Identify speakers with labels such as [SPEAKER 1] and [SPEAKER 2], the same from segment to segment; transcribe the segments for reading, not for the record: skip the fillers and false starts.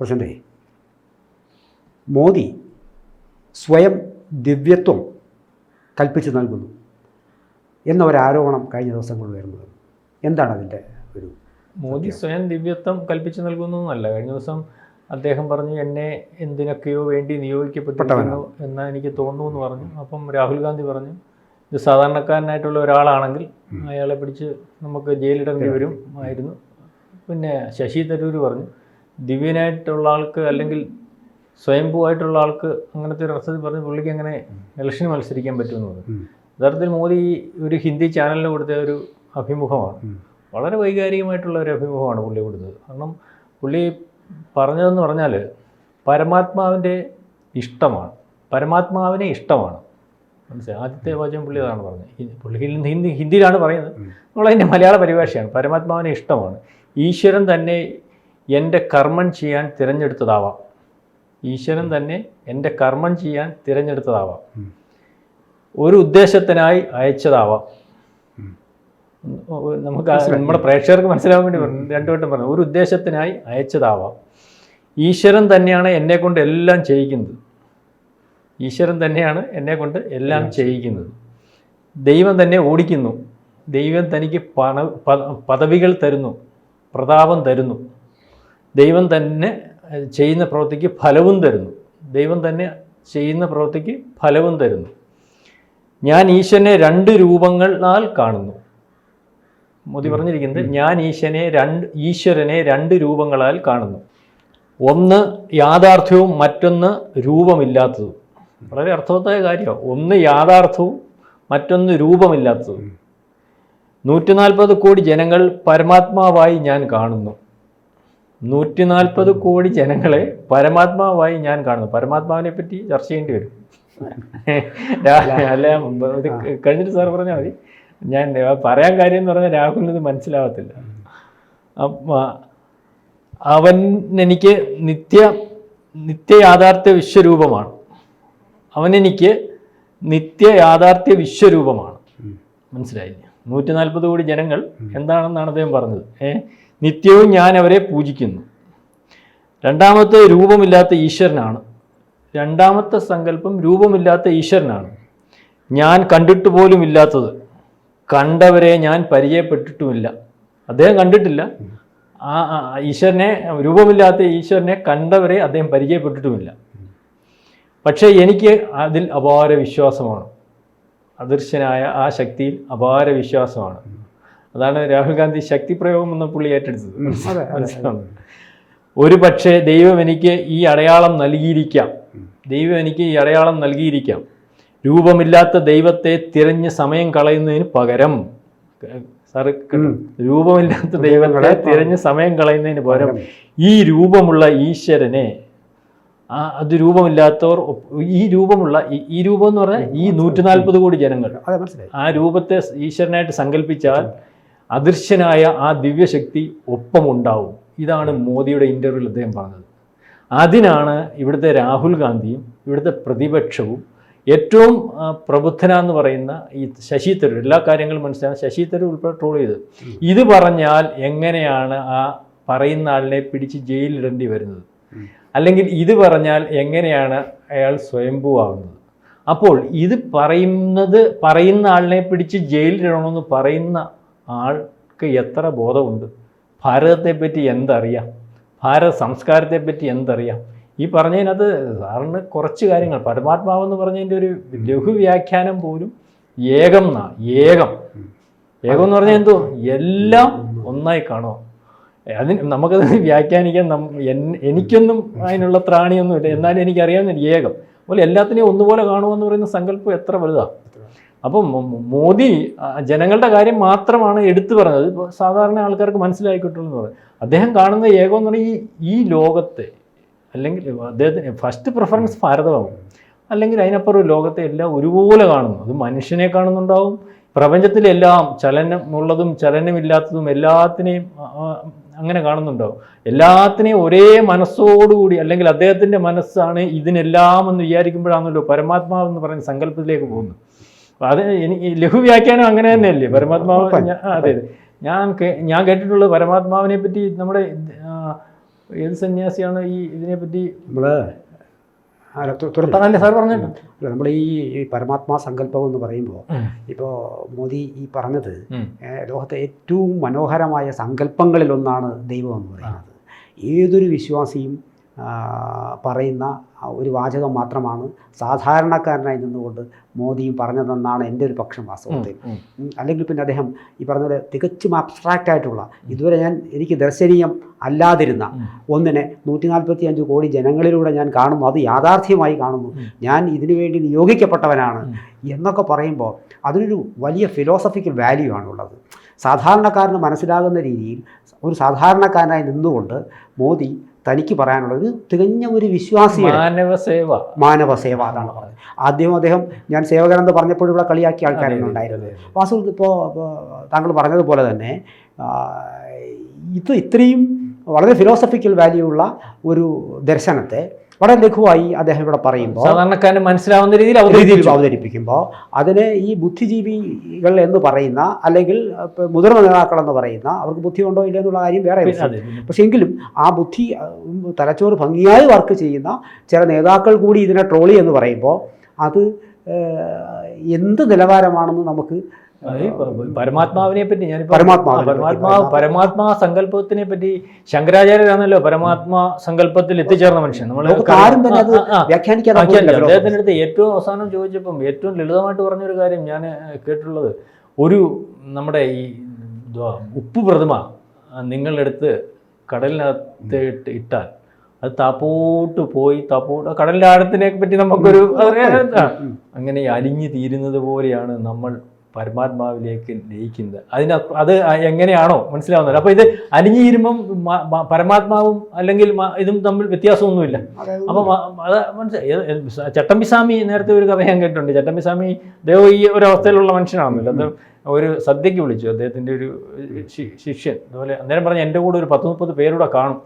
[SPEAKER 1] പ്രസിഡന്റേ, മോദി സ്വയം ദിവ്യത്വം കൽപ്പിച്ചു നൽകുന്നു എന്ന ഒരാരോപണം കഴിഞ്ഞ ദിവസങ്ങളിൽ വരുന്നത് എന്താണ് അതിൻ്റെ ഒരു?
[SPEAKER 2] മോദി സ്വയം ദിവ്യത്വം കൽപ്പിച്ചു നൽകുന്നു എന്നല്ല. കഴിഞ്ഞ ദിവസം അദ്ദേഹം പറഞ്ഞു എന്നെ എന്തിനൊക്കെയോ വേണ്ടി നിയോഗിക്കപ്പെട്ടിരിക്കുന്നു എന്ന് എനിക്ക് തോന്നുന്നു എന്ന് പറഞ്ഞു. അപ്പം രാഹുൽ ഗാന്ധി പറഞ്ഞു ഇത് സാധാരണക്കാരനായിട്ടുള്ള ഒരാളാണെങ്കിൽ അയാളെ പിടിച്ച് നമുക്ക് ജയിലിടേണ്ടി വരും ആയിരുന്നു. പിന്നെ ശശി തരൂർ പറഞ്ഞു ദിവ്യനായിട്ടുള്ള ആൾക്ക് അല്ലെങ്കിൽ സ്വയംഭൂവായിട്ടുള്ള ആൾക്ക് അങ്ങനത്തെ ഒരു അർത്ഥത്തിൽ പറഞ്ഞ് പുള്ളിക്ക് അങ്ങനെ ഇലക്ഷന് മത്സരിക്കാൻ പറ്റുമെന്ന് പറഞ്ഞു. യഥാർത്ഥത്തിൽ മോദി ഒരു ഹിന്ദി ചാനലിന് കൊടുത്ത ഒരു അഭിമുഖമാണ്, വളരെ വൈകാരികമായിട്ടുള്ള ഒരു അഭിമുഖമാണ് പുള്ളി കൊടുത്തത്. കാരണം പുള്ളി പറഞ്ഞതെന്ന് പറഞ്ഞാൽ പരമാത്മാവിൻ്റെ ഇഷ്ടമാണ്, പരമാത്മാവിനെ ഇഷ്ടമാണ്. മനസ്സിലായി? ആദ്യത്തെ വാചകം പുള്ളി അതാണ് പറഞ്ഞത്. പുള്ളി ഹിന്ദിയിലാണ് പറയുന്നത്, നമ്മളതിൻ്റെ മലയാള പരിഭാഷയാണ്. പരമാത്മാവിനെ ഇഷ്ടമാണ്, ഈശ്വരൻ തന്നെ എൻ്റെ കർമ്മം ചെയ്യാൻ തിരഞ്ഞെടുത്തതാവാം, ഈശ്വരൻ തന്നെ എൻ്റെ കർമ്മം ചെയ്യാൻ തിരഞ്ഞെടുത്തതാവാം, ഒരു ഉദ്ദേശത്തിനായി അയച്ചതാവാം. നമുക്ക് നമ്മുടെ പ്രേക്ഷകർക്ക് മനസ്സിലാവാൻ വേണ്ടി പറഞ്ഞു, രണ്ടു വട്ടം പറഞ്ഞു. ഒരു ഉദ്ദേശത്തിനായി അയച്ചതാവാം, ഈശ്വരൻ തന്നെയാണ് എന്നെ കൊണ്ട് എല്ലാം ചെയ്യിക്കുന്നത്, ഈശ്വരൻ തന്നെയാണ് എന്നെ കൊണ്ട് എല്ലാം ചെയ്യിക്കുന്നത്, ദൈവം തന്നെ ഓടിക്കുന്നു, ദൈവം തനിക്ക് പദവികൾ തരുന്നു, പ്രതാപം തരുന്നു, ദൈവം തന്നെ ചെയ്യുന്ന പ്രവൃത്തിക്ക് ഫലവും തരുന്നു, ദൈവം തന്നെ ചെയ്യുന്ന പ്രവൃത്തിക്ക് ഫലവും തരുന്നു. ഞാൻ ഈശ്വരനെ രണ്ട് രൂപങ്ങളാൽ കാണുന്നു. മോദി പറഞ്ഞിരിക്കുന്നത് ഞാൻ ഈശ്വരനെ രണ്ട് രൂപങ്ങളാൽ കാണുന്നു. ഒന്ന് യാഥാർത്ഥ്യവും മറ്റൊന്ന് രൂപമില്ലാത്തതും. വളരെ അർത്ഥവത്തായ കാര്യമാണ്. ഒന്ന് യാഥാർത്ഥ്യവും മറ്റൊന്ന് രൂപമില്ലാത്തതും. 140 കോടി ജനങ്ങൾ പരമാത്മാവായി ഞാൻ കാണുന്നു. 140 കോടി ജനങ്ങളെ പരമാത്മാവായി ഞാൻ കാണുന്നു. പരമാത്മാവിനെ പറ്റി ചർച്ച ചെയ്യേണ്ടി വരും. അല്ല, ഇത് കഴിഞ്ഞിട്ട് സാർ പറഞ്ഞാൽ മതി. ഞാൻ പറയാൻ കാര്യം എന്ന് പറഞ്ഞാൽ രാഹുലിന് ഇത് മനസ്സിലാവത്തില്ല. അവൻ എനിക്ക് നിത്യ യാഥാർത്ഥ്യ വിശ്വരൂപമാണ്. അവനെനിക്ക് നിത്യ യാഥാർത്ഥ്യ വിശ്വരൂപമാണ്. മനസ്സിലായില്ല? 140 കോടി ജനങ്ങൾ എന്താണെന്നാണ് അദ്ദേഹം പറഞ്ഞത്. നിത്യവും ഞാൻ അവരെ പൂജിക്കുന്നു. രണ്ടാമത്തെ രൂപമില്ലാത്ത ഈശ്വരനാണ്. രണ്ടാമത്തെ സങ്കല്പം രൂപമില്ലാത്ത ഈശ്വരനാണ്. ഞാൻ കണ്ടിട്ട് പോലും ഇല്ലാത്തത്, കണ്ടവരെ ഞാൻ പരിചയപ്പെട്ടിട്ടുമില്ല. അദ്ദേഹം കണ്ടിട്ടില്ല ആ ഈശ്വരനെ, രൂപമില്ലാത്ത ഈശ്വരനെ കണ്ടവരെ അദ്ദേഹം പരിചയപ്പെട്ടിട്ടുമില്ല. പക്ഷേ എനിക്ക് അതിൽ അപാര വിശ്വാസമാണ്. അദൃശ്യനായ ആ ശക്തിയിൽ അപാര വിശ്വാസമാണ്. അതാണ് രാഹുൽ ഗാന്ധി ശക്തി പ്രയോഗം എന്ന പുള്ളി ഏറ്റെടുത്തത്. മനസ്സിലാവുന്നു? ഒരു പക്ഷേ ദൈവം എനിക്ക് ഈ അടയാളം നൽകിയിരിക്കാം, ദൈവം എനിക്ക് ഈ അടയാളം നൽകിയിരിക്കാം. രൂപമില്ലാത്ത ദൈവത്തെ തിരഞ്ഞ് സമയം കളയുന്നതിന് പകരം, രൂപമില്ലാത്ത ദൈവങ്ങളെ തിരഞ്ഞ് സമയം കളയുന്നതിന് പകരം ഈ രൂപമുള്ള ഈശ്വരനെ, അത് രൂപമില്ലാത്തവർ ഈ രൂപമുള്ള ഈ രൂപം എന്ന് പറഞ്ഞാൽ ഈ 140 കോടി ജനങ്ങൾ ആ രൂപത്തെ ഈശ്വരനായിട്ട് സങ്കല്പിച്ചാൽ അദൃശ്യനായ ആ ദിവ്യശക്തി ഒപ്പമുണ്ടാവും. ഇതാണ് മോദിയുടെ ഇൻ്റർവ്യൂവിൽ അദ്ദേഹം പറഞ്ഞത്. അതിനാണ് ഇവിടുത്തെ രാഹുൽ ഗാന്ധിയും ഇവിടുത്തെ പ്രതിപക്ഷവും ഏറ്റവും പ്രബുദ്ധനാന്ന് പറയുന്ന ഈ ശശി തരൂർ, എല്ലാ കാര്യങ്ങളും മനസ്സിലാകുന്ന ശശി തരൂർ ഉൾപ്പെടെ ട്രോൾ ചെയ്ത് ഇത് പറഞ്ഞാൽ എങ്ങനെയാണ് ആ പറയുന്ന ആളിനെ പിടിച്ച് ജയിലിടേണ്ടി വരുന്നത്, അല്ലെങ്കിൽ ഇത് പറഞ്ഞാൽ എങ്ങനെയാണ് അയാൾ സ്വയംഭൂവാകുന്നത്. അപ്പോൾ ഇത് പറയുന്ന ആളിനെ പിടിച്ച് ജയിലിലിടണമെന്ന് പറയുന്ന ആൾക്ക് എത്ര ബോധമുണ്ട്? ഭാരതത്തെപ്പറ്റി എന്തറിയാം? ഭാരത സംസ്കാരത്തെപ്പറ്റി എന്തറിയാം? ഈ പറഞ്ഞതിനകത്ത് സാറിന് കുറച്ച് കാര്യങ്ങൾ, പരമാത്മാവെന്ന് പറഞ്ഞതിൻ്റെ ഒരു ലഘുവ്യാഖ്യാനം പോലും ഏകം എന്ന് പറഞ്ഞാൽ എന്തോ എല്ലാം ഒന്നായി കാണുമോ? അതിന് നമുക്കത് വ്യാഖ്യാനിക്കാൻ എനിക്കൊന്നും അതിനുള്ള ത്രാണിയൊന്നുമില്ല. എന്നാലും എനിക്കറിയാവുന്ന ഏകം അതുപോലെ എല്ലാത്തിനെയും ഒന്നുപോലെ കാണുമെന്ന് പറയുന്ന സങ്കല്പം എത്ര വലുതാണ്. അപ്പം മോദി ജനങ്ങളുടെ കാര്യം മാത്രമാണ് എടുത്തു പറഞ്ഞത്. ഇപ്പോൾ സാധാരണ ആൾക്കാർക്ക് മനസ്സിലായിക്കിട്ടുള്ളൂ എന്ന് പറയും. അദ്ദേഹം കാണുന്ന ഏകം എന്ന് പറഞ്ഞാൽ ഈ ലോകത്തെ, അല്ലെങ്കിൽ അദ്ദേഹത്തിന് ഫസ്റ്റ് പ്രിഫറൻസ് ഭാരതമാകും, അല്ലെങ്കിൽ അതിനപ്പുറം ലോകത്തെ എല്ലാം ഒരുപോലെ കാണുന്നു. അത് മനുഷ്യനെ കാണുന്നുണ്ടാവും, പ്രപഞ്ചത്തിലെല്ലാം ചലനമുള്ളതും ചലനമില്ലാത്തതും എല്ലാത്തിനെയും അങ്ങനെ കാണുന്നുണ്ടാവും. എല്ലാത്തിനെയും ഒരേ മനസ്സോടുകൂടി, അല്ലെങ്കിൽ അദ്ദേഹത്തിൻ്റെ മനസ്സാണ് ഇതിനെല്ലാം എന്ന് വിചാരിക്കുമ്പോഴാണല്ലോ പരമാത്മാവെന്ന് പറയുന്ന സങ്കല്പത്തിലേക്ക് പോകുന്നത്. അത് എനിക്ക് ലഘുവ്യാഖ്യാനം അങ്ങനെ തന്നെയല്ലേ പരമാത്മാവ്. അതെ, ഞാൻ കേട്ടിട്ടുള്ളത് പരമാത്മാവിനെ പറ്റി നമ്മുടെ ഏത് സന്യാസിയാണ് ഈ ഇതിനെപ്പറ്റി
[SPEAKER 1] നമ്മൾ
[SPEAKER 2] അല്ല സാർ പറഞ്ഞിട്ടുണ്ട്?
[SPEAKER 1] നമ്മൾ ഈ പരമാത്മാ സങ്കല്പം എന്ന് പറയുമ്പോൾ ഇപ്പോൾ മോദി ഈ പറഞ്ഞത് ലോകത്തെ ഏറ്റവും മനോഹരമായ സങ്കല്പങ്ങളിലൊന്നാണ് ദൈവം എന്ന് പറയുന്നത്. ഏതൊരു വിശ്വാസിയും പറയുന്ന ഒരു വാചകം മാത്രമാണ് സാധാരണക്കാരനായി നിന്നുകൊണ്ട് മോദിയും പറഞ്ഞതെന്നാണ് എൻ്റെ ഒരു പക്ഷം വാസ്തവത്തിൽ. അല്ലെങ്കിൽ പിന്നെ അദ്ദേഹം ഈ പറഞ്ഞത് തികച്ചും അബ്സ്ട്രാക്റ്റ് ആയിട്ടുള്ള ഇതുവരെ എനിക്ക് ദർശനീയം അല്ലാതിരുന്ന ഒന്നിനെ 145 കോടി ജനങ്ങളിലൂടെ ഞാൻ കാണുന്നു, അത് യാഥാർത്ഥ്യമായി കാണുന്നു, ഞാൻ ഇതിനു വേണ്ടി നിയോഗിക്കപ്പെട്ടവനാണ് എന്നൊക്കെ പറയുമ്പോൾ അതിനൊരു വലിയ ഫിലോസഫിക്കൽ വാല്യൂ ആണുള്ളത്. സാധാരണക്കാരന് മനസ്സിലാകുന്ന രീതിയിൽ ഒരു സാധാരണക്കാരനായി നിന്നുകൊണ്ട് മോദി തനിക്ക് പറയാനുള്ളത് തികഞ്ഞ ഒരു വിശ്വാസിയുടെ മാനവസേവ അതാണ് പറഞ്ഞത്. ആദ്യം അദ്ദേഹം ഞാൻ സേവകനെന്ന് പറഞ്ഞപ്പോഴും ഇവിടെ കളിയാക്കിയ ആൾക്കാരാണ് ഉണ്ടായിരുന്നത്. വാസ്തവത്തിൽ ഇപ്പോൾ താങ്കൾ പറഞ്ഞതുപോലെ തന്നെ ഇത്രയും വളരെ ഫിലോസഫിക്കൽ വാല്യൂ ഉള്ള ഒരു ദർശനത്തെ വളരെ ലഘുവായി അദ്ദേഹം ഇവിടെ പറയുമ്പോൾ
[SPEAKER 2] സാധാരണക്കാരന് മനസ്സിലാവുന്ന രീതിയിൽ
[SPEAKER 1] അവതരിപ്പിക്കുമ്പോൾ അതിനെ ഈ ബുദ്ധിജീവികൾ എന്ന് പറയുന്ന അല്ലെങ്കിൽ മുതിർന്ന നേതാക്കൾ എന്ന് പറയുന്ന അവർക്ക് ബുദ്ധി ഉണ്ടോ ഇല്ല എന്നുള്ള കാര്യം വേറെ. പക്ഷേ എങ്കിലും ആ ബുദ്ധി തലച്ചോറ് ഭംഗിയായി വർക്ക് ചെയ്യുന്ന ചില നേതാക്കൾ കൂടി ഇതിനെ ട്രോളി എന്ന് പറയുമ്പോൾ അത് എന്ത് നിലവാരമാണെന്ന് നമുക്ക്
[SPEAKER 2] പരമാത്മാവിനെ പറ്റി ഞാൻ പരമാത്മാ സങ്കല്പത്തിനെ പറ്റി ശങ്കരാചാര്യരാണല്ലോ പരമാത്മാ സങ്കല്പത്തിൽ എത്തിച്ചേർന്ന മനുഷ്യൻ. നമ്മൾ അദ്ദേഹത്തിൻ്റെ അടുത്ത് ഏറ്റവും അവസാനം ചോദിച്ചപ്പം ഏറ്റവും ലളിതമായിട്ട് പറഞ്ഞൊരു കാര്യം ഞാൻ കേട്ടിട്ടുള്ളത്, ഒരു നമ്മുടെ ഈ ഉപ്പ് പ്രതിമ നിങ്ങളുടെ അടുത്ത് കടലിനകത്ത് ഇട്ടാൽ അത് താപ്പോട്ട് പോയി കടലിൻ്റെ ആഴത്തിനെ പറ്റി നമുക്കൊരു അങ്ങനെ അലിഞ്ഞു തീരുന്നത് പോലെയാണ് നമ്മൾ പരമാത്മാവിലേക്ക് ലയിക്കുന്നത്. അത് എങ്ങനെയാണോ മനസ്സിലാവുന്നത്? അപ്പോൾ ഇത് അലിഞ്ഞു തീരുമ്പം പരമാത്മാവും അല്ലെങ്കിൽ ഇതും തമ്മിൽ വ്യത്യാസമൊന്നുമില്ല. അപ്പം അത് മനസ്സിലായി. ചട്ടമ്പിസ്വാമി നേരത്തെ ഒരു കഥ ഞാൻ കേട്ടിട്ടുണ്ട്. ചട്ടമ്പിസ്വാമി അദ്ദേഹം ഈ ഒരു അവസ്ഥയിലുള്ള മനുഷ്യനാണെന്നില്ല. അദ്ദേഹം ഒരു സദ്യക്ക് വിളിച്ചു അദ്ദേഹത്തിൻ്റെ ഒരു ശിഷ്യൻ. അതുപോലെ അന്നേരം പറഞ്ഞ എൻ്റെ കൂടെ ഒരു 10-30 പേരൂടെ കാണും.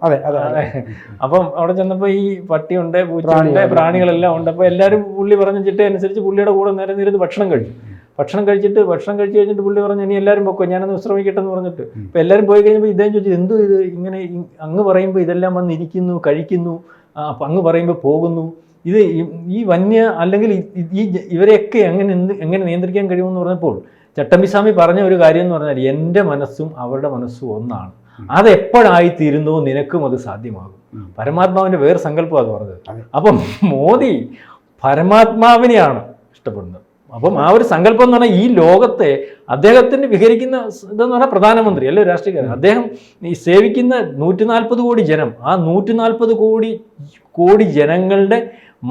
[SPEAKER 2] അപ്പം അവിടെ ചെന്നപ്പോൾ ഈ പട്ടിയുണ്ട്, പൂച്ചയുണ്ട്, പ്രാണികളെല്ലാം ഉണ്ട്. അപ്പോൾ എല്ലാവരും പുള്ളി പറഞ്ഞ ചിട്ടയനുസരിച്ച് പുള്ളിയുടെ കൂടെ നേരെ നിരുന്ന് ഭക്ഷണം കഴിച്ചു കഴിഞ്ഞിട്ട് പുള്ളി പറഞ്ഞു ഇനി എല്ലാവരും പൊക്കോ, ഞാനൊന്ന് വിശ്രമിക്കട്ടെ എന്ന് പറഞ്ഞിട്ട്. അപ്പോൾ എല്ലാവരും പോയി കഴിഞ്ഞപ്പോൾ ഇദ്ദേഹം ചോദിച്ചു എന്തോ ഇത് ഇങ്ങനെ അങ്ങ് പറയുമ്പോൾ ഇതെല്ലാം വന്നിരിക്കുന്നു കഴിക്കുന്നു, അപ്പം അങ്ങ് പറയുമ്പോൾ പോകുന്നു, ഇത് ഈ വന്യ അല്ലെങ്കിൽ ഇവരെയൊക്കെ എങ്ങനെ നിയന്ത്രിക്കാൻ കഴിയുമെന്ന് പറഞ്ഞപ്പോൾ ചട്ടമ്പിസ്വാമി പറഞ്ഞ ഒരു കാര്യം എന്ന് പറഞ്ഞാൽ എൻ്റെ മനസ്സും അവരുടെ മനസ്സും ഒന്നാണ്, അതെപ്പോഴായിത്തീരുന്നോ നിനക്കും അത് സാധ്യമാകും. പരമാത്മാവിൻ്റെ വേറെ സങ്കല്പം അത് പറഞ്ഞത്. അപ്പം മോദി പരമാത്മാവിനെയാണ് ഇഷ്ടപ്പെടുന്നത്. അപ്പം ആ ഒരു സങ്കല്പം എന്ന് പറഞ്ഞാൽ ഈ ലോകത്തെ അദ്ദേഹത്തിന് വിഹരിക്കുന്ന ഇതെന്ന് പറഞ്ഞാൽ പ്രധാനമന്ത്രി അല്ലെ രാഷ്ട്രീയക്കാരൻ, അദ്ദേഹം ഈ സേവിക്കുന്ന 140 കോടി ജനം, ആ 140 കോടി ജനങ്ങളുടെ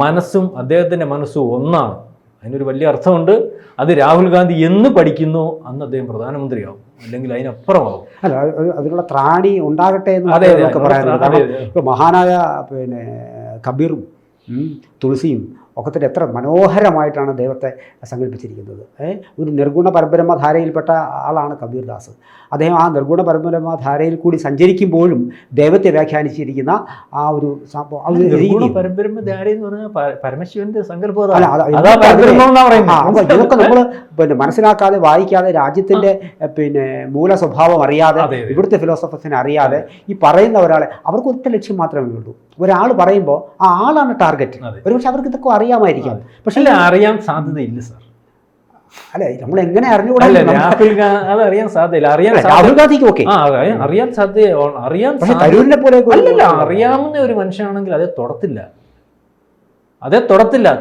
[SPEAKER 2] മനസ്സും അദ്ദേഹത്തിൻ്റെ മനസ്സും ഒന്നാണ്. അതിനൊരു വലിയ അർത്ഥമുണ്ട്. അത് രാഹുൽ ഗാന്ധി എന്ന് പഠിക്കുന്നോ അന്ന് അദ്ദേഹം പ്രധാനമന്ത്രിയാവും, അല്ലെങ്കിൽ അതിനപ്പുറമാവും.
[SPEAKER 1] അല്ല, അതിനുള്ള ത്രാണി ഉണ്ടാകട്ടെ എന്ന് പറയാനുള്ളത്. ഇപ്പോൾ മഹാനായ കബീറും തുളസിയും ഒക്കെ തന്നെ എത്ര മനോഹരമായിട്ടാണ് ദൈവത്തെ സങ്കല്പിച്ചിരിക്കുന്നത്. ഒരു നിർഗുണ പരബ്രഹ്മധാരയിൽപ്പെട്ട ആളാണ് കബീർദാസ്. അദ്ദേഹം ആ നിർഗുണ പരബ്രഹ്മധാരയിൽ കൂടി സഞ്ചരിക്കുമ്പോഴും ദൈവത്തെ വ്യാഖ്യാനിച്ചിരിക്കുന്ന ആ ഒരു
[SPEAKER 2] പരബ്രഹ്മധാര എന്ന് പറഞ്ഞാൽ പരമശിവന്റെ സങ്കല്പം.
[SPEAKER 1] ഇതൊക്കെ നമ്മൾ മനസ്സിലാക്കാതെ വായിക്കാതെ രാജ്യത്തിന്റെ മൂല സ്വഭാവം അറിയാതെ ഇവിടുത്തെ ഫിലോസഫിനെ അറിയാതെ ഈ പറയുന്ന ഒരാളെ അവർക്ക് ഒറ്റ ലക്ഷ്യം മാത്രമേ ഉള്ളൂ. ഒരാൾ പറയുമ്പോൾ ആ ആളാണ് ടാർഗറ്റ്. ഒരുപക്ഷെ അവർക്ക് ഇതൊക്കെ അറിയാമായിരിക്കാം, പക്ഷെ
[SPEAKER 2] അറിയാൻ സാധ്യതയില്ല സാർ.
[SPEAKER 1] അല്ലെ, നമ്മൾ എങ്ങനെ അറിഞ്ഞുകൂടാ?
[SPEAKER 2] അത് അറിയാൻ സാധ്യതയില്ല.
[SPEAKER 1] രാഹുൽ ഗാന്ധിക്ക് ഓക്കെ
[SPEAKER 2] അറിയാൻ സാധ്യത,
[SPEAKER 1] തരൂരിനെ പോലെ
[SPEAKER 2] അല്ലല്ല, അറിയാവുന്ന ഒരു മനുഷ്യനാണെങ്കിൽ അതേ തൊടത്തില്ല.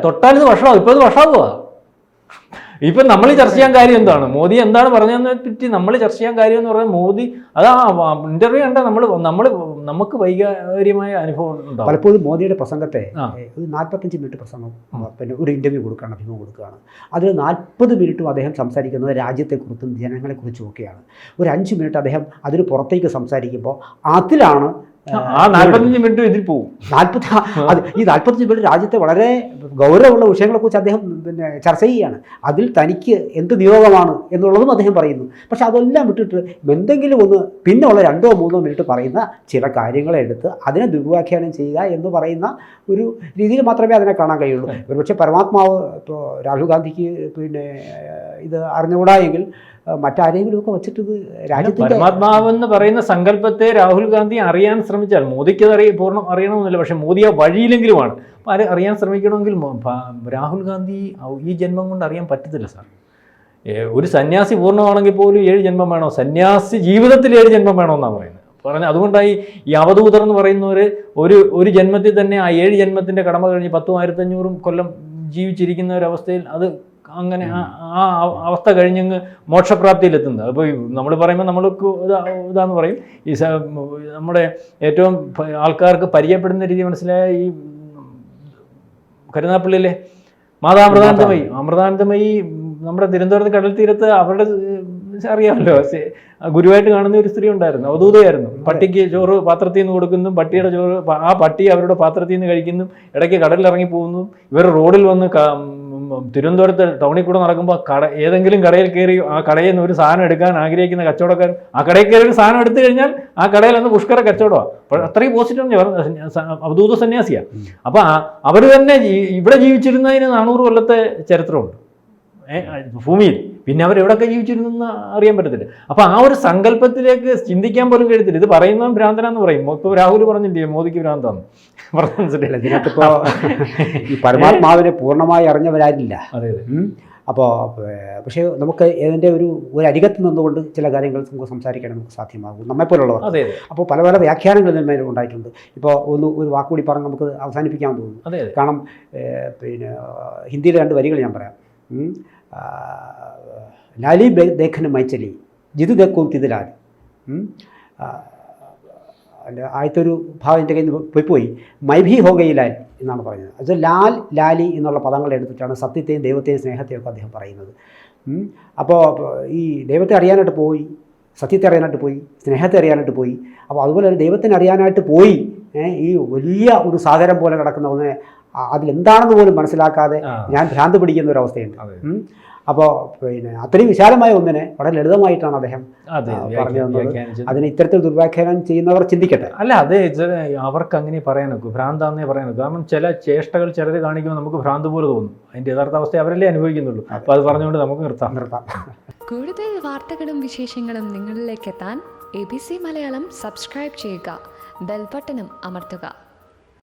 [SPEAKER 2] തൊട്ടാൽ ഇത് വഷളാവും. ഇപ്പൊ ഇത് വഷളാവുക. ഇപ്പൊ നമ്മൾ ചർച്ച ചെയ്യാൻ കാര്യം എന്താണ്, മോദി എന്താണ് പറഞ്ഞതിനെ പറ്റി നമ്മൾ ചർച്ച ചെയ്യാൻ കാര്യം എന്ന് പറഞ്ഞാൽ മോദി അത് ഇന്റർവ്യൂ കണ്ട നമുക്ക് വൈകാര്യമായ അനുഭവം ഉണ്ടാവും.
[SPEAKER 1] പലപ്പോഴും മോദിയുടെ പ്രസംഗത്തെ ഒരു 45 മിനിറ്റ് പ്രസംഗം ഒരു ഇന്റർവ്യൂ കൊടുക്കുകയാണ്, അഭിമുഖം കൊടുക്കുകയാണ്. അതിൽ 40 മിനിറ്റും അദ്ദേഹം സംസാരിക്കുന്നത് രാജ്യത്തെക്കുറിച്ചും ജനങ്ങളെക്കുറിച്ചും ഒക്കെയാണ്. ഒരു 5 മിനിറ്റ് അദ്ദേഹം അതിന് പുറത്തേക്ക് സംസാരിക്കുമ്പോൾ അതിലാണ്
[SPEAKER 2] 45 മിനിറ്റ് ഇതിൽ പോകും.
[SPEAKER 1] ഈ 45 മിനിറ്റ് രാജ്യത്തെ വളരെ ഗൗരവമുള്ള വിഷയങ്ങളെക്കുറിച്ച് അദ്ദേഹം ചർച്ച ചെയ്യുകയാണ്. അതിൽ തനിക്ക് എന്ത് നിയോഗമാണ് എന്നുള്ളതും അദ്ദേഹം പറയുന്നു. പക്ഷെ അതെല്ലാം വിട്ടിട്ട് എന്തെങ്കിലും ഒന്ന് പിന്നെ ഉള്ള 2-3 മിനിറ്റ് പറയുന്ന ചില കാര്യങ്ങളെ എടുത്ത് അതിനെ ദുർവ്യാഖ്യാനം ചെയ്യുക എന്ന് പറയുന്ന ഒരു രീതിയിൽ മാത്രമേ അതിനെ കാണാൻ കഴിയുള്ളൂ. ഒരുപക്ഷെ പരമാത്മാവ് ഇപ്പോൾ രാഹുൽ ഗാന്ധിക്ക് ഇത് അറിഞ്ഞുകൂടായെങ്കിൽ മറ്റാരെങ്കിലും ഒക്കെ വെച്ചിട്ട് ഇത് രാജ്യത്തിൻ്റെ
[SPEAKER 2] പരമാത്മാവെന്ന് പറയുന്ന സങ്കല്പത്തെ രാഹുൽ ഗാന്ധി അറിയാൻ ശ്രമിച്ചാൽ, മോദിക്ക് അത് പൂർണ്ണം അറിയണമെന്നില്ല, പക്ഷെ മോദി ആ വഴിയിലെങ്കിലുമാണ്. അപ്പോൾ അറിയാൻ ശ്രമിക്കണമെങ്കിൽ രാഹുൽ ഗാന്ധി ഈ ജന്മം കൊണ്ട് അറിയാൻ പറ്റത്തില്ല സാർ. ഒരു സന്യാസി പൂർണ്ണമാണെങ്കിൽ പോലും 7 ജന്മം വേണോ? സന്യാസി ജീവിതത്തിൽ 7 ജന്മം വേണമെന്നാണ് പറയുന്നത്. അതുകൊണ്ടായി ഈ അവധൂതർ എന്ന് പറയുന്നവർ ഒരു ജന്മത്തിൽ തന്നെ ആ 7 ജന്മത്തിൻ്റെ കടമ കഴിഞ്ഞ് 10,1500 കൊല്ലം ജീവിച്ചിരിക്കുന്ന ഒരവസ്ഥയിൽ അത് അങ്ങനെ ആ അവസ്ഥ കഴിഞ്ഞങ്ങ് മോക്ഷപ്രാപ്തിയിലെത്തുന്നത്. അപ്പോൾ നമ്മൾ പറയുമ്പോൾ നമ്മൾക്ക് ഇതാന്ന് പറയും, ഈ നമ്മുടെ ഏറ്റവും ആൾക്കാർക്ക് പരിചയപ്പെടുന്ന രീതി മനസ്സിലായ ഈ കരുനാഗപ്പള്ളിയിലെ അമൃതാനന്ദമയി നമ്മുടെ തിരുവനന്തപുരത്ത് കടൽ തീരത്ത് അവരുടെ അറിയാമല്ലോ, ഗുരുവായിട്ട് കാണുന്ന ഒരു സ്ത്രീ ഉണ്ടായിരുന്നു, അവധൂതയായിരുന്നു. പട്ടിക്ക് ചോറ് പാത്രത്തിൽ നിന്ന് കൊടുക്കുന്നു, പട്ടിയുടെ ചോറ് ആ പട്ടി അവരുടെ പാത്രത്തിൽ നിന്ന് കഴിക്കുന്നു, ഇടയ്ക്ക് കടലിൽ ഇറങ്ങി പോകുന്നു. ഇവർ റോഡിൽ വന്ന് തിരുവനന്തപുരത്ത് ടൗണിൽ കൂടെ നടക്കുമ്പോൾ ഏതെങ്കിലും കടയിൽ കയറി ആ കടയിൽ നിന്ന് ഒരു സാധനം എടുക്കാൻ ആഗ്രഹിക്കുന്ന കച്ചവടക്കാർ ആ കടയിൽ കയറി ഒരു സാധനം എടുത്തു കഴിഞ്ഞാൽ ആ കടയിൽ നിന്ന് പുഷ്കര കച്ചവടമാണ്. അപ്പോൾ അത്രയും പോസിറ്റീവ് അവധൂത സന്യാസിയാണ്. അപ്പോൾ അവർ തന്നെ ഇവിടെ ജീവിച്ചിരുന്നതിന് 400 കൊല്ലത്തെ ചരിത്രമുണ്ട് ഭൂമിയിൽ. പിന്നെ അവരെവിടെയൊക്കെ ജീവിച്ചിരുന്നെന്ന് അറിയാൻ പറ്റത്തില്ല. അപ്പോൾ ആ ഒരു സങ്കല്പത്തിലേക്ക് ചിന്തിക്കാൻ പോലും കഴിയത്തില്ല. ഇത് പറയുന്നവൻ ഭ്രാന്തനാന്ന് പറയും. ഇപ്പോൾ രാഹുൽ പറഞ്ഞില്ലേ മോദിക്ക് ഭ്രാന്താന്ന്, പറഞ്ഞിട്ടില്ല.
[SPEAKER 1] ഇതിനകത്തിപ്പോൾ ഈ പരമാത്മാവിനെ പൂർണ്ണമായി അറിഞ്ഞവരാരില്ല.
[SPEAKER 2] അതെ.
[SPEAKER 1] അപ്പോൾ പക്ഷേ നമുക്ക് ഇതിൻ്റെ ഒരു അരികത്ത് നിന്നുകൊണ്ട് ചില കാര്യങ്ങൾ നമുക്ക് സംസാരിക്കാൻ നമുക്ക് സാധ്യമാകും, നമ്മെപ്പോലുള്ളവർ. അപ്പോൾ പല പല വ്യാഖ്യാനങ്ങൾ ഇതിന്മേൽ ഉണ്ടായിട്ടുണ്ട്. ഇപ്പോൾ ഒരു വാക്കുകൂടി പറഞ്ഞ് നമുക്ക് അവസാനിപ്പിക്കാൻ തോന്നുന്നു. കാരണം പിന്നെ ഹിന്ദിയിലെ 2 വരികൾ ഞാൻ പറയാം. ലാലി ദേഖന് മൈച്ചലി ജിത് ദേക്കും തിതിലാൽ. ആദ്യത്തെ ഒരു ഭാഗം എൻ്റെ കയ്യിൽ നിന്ന് പോയി മൈ ഭി ഹോ ഗയി ലാൽ എന്നാണ് പറയുന്നത്. അത് ലാൽ ലാലി എന്നുള്ള പദങ്ങൾ എടുത്തിട്ടാണ് സത്യത്തെയും ദൈവത്തെയും സ്നേഹത്തെയും ഒക്കെ അദ്ദേഹം പറയുന്നത്. അപ്പോൾ ഈ ദൈവത്തെ അറിയാനായിട്ട് പോയി, സത്യത്തെ അറിയാനായിട്ട് പോയി, സ്നേഹത്തെ അറിയാനായിട്ട് പോയി. അപ്പോൾ അതുപോലെ തന്നെ ദൈവത്തിനെ അറിയാനായിട്ട് പോയി ഈ വലിയ ഒരു സാഗരം പോലെ കിടക്കുന്ന ഒന്നിനെ അതിലെന്താണെന്ന് പോലും മനസ്സിലാക്കാതെ ഞാൻ ഭ്രാന്ത് പിടിക്കുന്ന ഒരു അവസ്ഥയുണ്ട്. അപ്പോൾ പിന്നെ അത്രയും വിശാലമായ ഒന്നിനെ വളരെ ലളിതമായിട്ടാണ് അദ്ദേഹം പറഞ്ഞു തന്നത്. അതിന് ഇത്തരത്തിൽ ദുർവ്യാഖ്യാനം ചെയ്യുന്നവർ ചിന്തിക്കട്ടെ.
[SPEAKER 2] അല്ല, അത് അവർക്ക് അങ്ങനെ പറയാനൊക്കെ ഭ്രാന്താന്നേ പറയാനൊക്കെ. കാരണം ചില ചേഷ്ടകൾ ചിലർ കാണിക്കുമ്പോൾ നമുക്ക് ഭ്രാന്ത് പോലെ തോന്നും. അതിൻ്റെ യഥാർത്ഥ അവസ്ഥ അവരല്ലേ അനുഭവിക്കുന്നുള്ളൂ. അപ്പോൾ അത് പറഞ്ഞുകൊണ്ട് നമുക്ക് നിർത്താം.
[SPEAKER 3] കൂടുതൽ വാർത്തകളും വിശേഷങ്ങളും നിങ്ങളിലേക്ക് എത്താൻ ABC മലയാളം സബ്സ്ക്രൈബ് ചെയ്യുക, ബെൽ ബട്ടണും അമർത്തുക.